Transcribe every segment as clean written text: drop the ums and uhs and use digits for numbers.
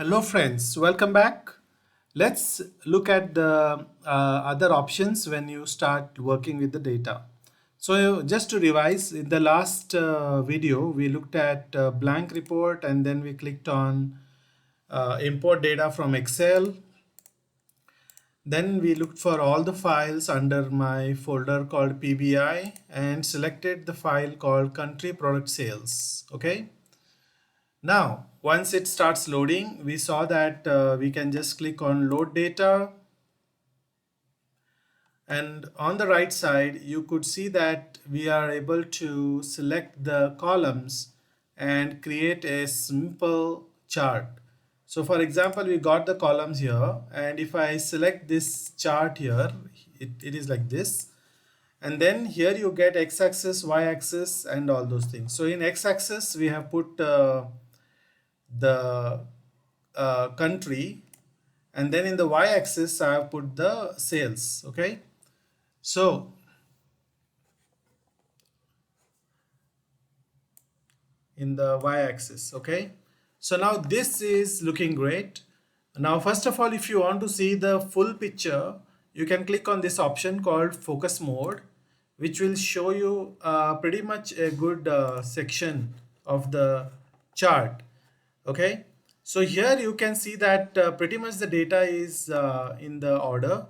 Hello friends, welcome back. Let's look at the other options when you start working with the data. So just to revise, in the last video we looked at blank report and then we clicked on import data from Excel. Then we looked for all the files under my folder called PBI and selected the file called country product sales. Okay. Now, once it starts loading, we saw that we can just click on load data. And on the right side, you could see that we are able to select the columns and create a simple chart. So for example, we got the columns here, and if I select this chart here, it is like this. And then here you get x-axis, y-axis, and all those things. So in x-axis, we have put the country, and then in the y-axis I have put the sales. Okay, so in the y-axis. Okay, so now this is looking great. Now first of all, if you want to see the full picture, you can click on this option called focus mode, which will show you pretty much a good section of the chart. Okay, so here you can see that pretty much the data is in the order,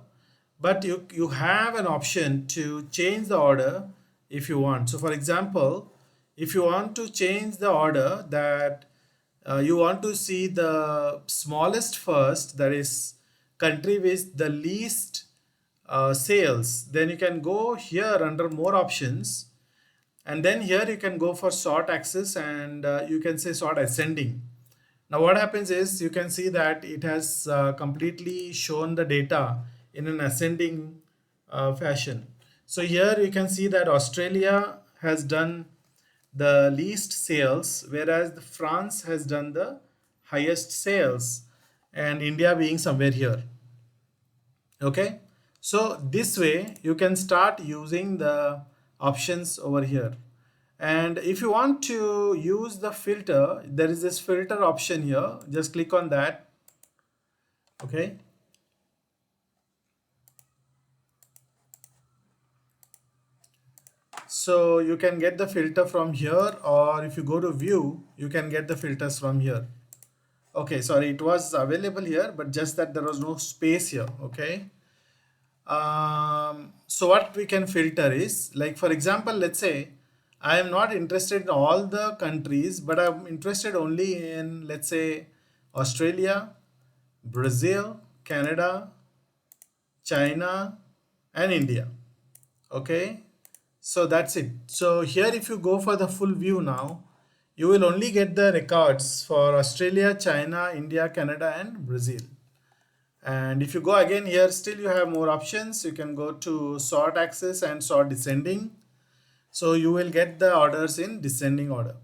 but you have an option to change the order if you want. So for example, if you want to change the order, that you want to see the smallest first, that is country with the least sales, then you can go here under more options, and then here you can go for sort axis, and you can say sort ascending. Now what happens is you can see that it has completely shown the data in an ascending fashion. So here you can see that Australia has done the least sales, whereas France has done the highest sales, and India being somewhere here. Okay, so this way you can start using the options over here. And if you want to use the filter, there is this filter option here. Just click on that. Okay. So you can get the filter from here, or if you go to view, you can get the filters from here. Okay, sorry, it was available here, but just that there was no space here. Okay. So what we can filter is, like for example, let's say I am not interested in all the countries, but I'm interested only in, let's say, Australia, Brazil, Canada, China, and India. Okay, so that's it. So here if you go for the full view now, you will only get the records for Australia, China, India, Canada, and Brazil. And if you go again here, still you have more options. You can go to sort axis and sort descending. So you will get the orders in descending order.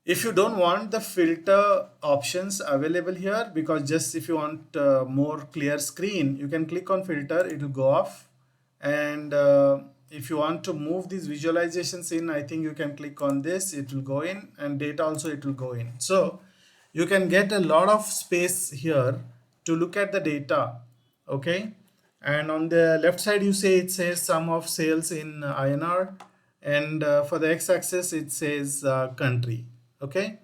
If you don't want the filter options available here, because just if you want more clear screen, you can click on filter, it will go off. And if you want to move these visualizations in, I think you can click on this, it will go in, and data also it will go in. So you can get a lot of space here to look at the data. Okay, and on the left side you say it says sum of sales in INR, and for the x-axis it says country. Okay,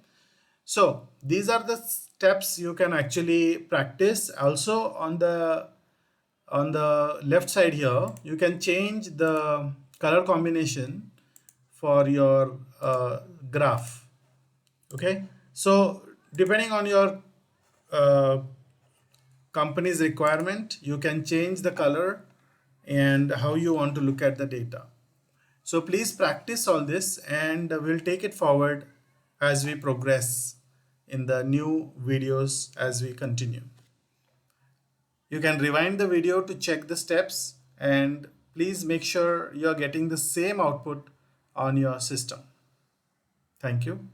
so these are the steps you can actually practice. Also on the left side here, you can change the color combination for your graph. Okay, so depending on your company's requirement, you can change the color and how you want to look at the data. So please practice all this, and we'll take it forward as we progress in the new videos as we continue. You can rewind the video to check the steps, and please make sure you're getting the same output on your system. Thank you.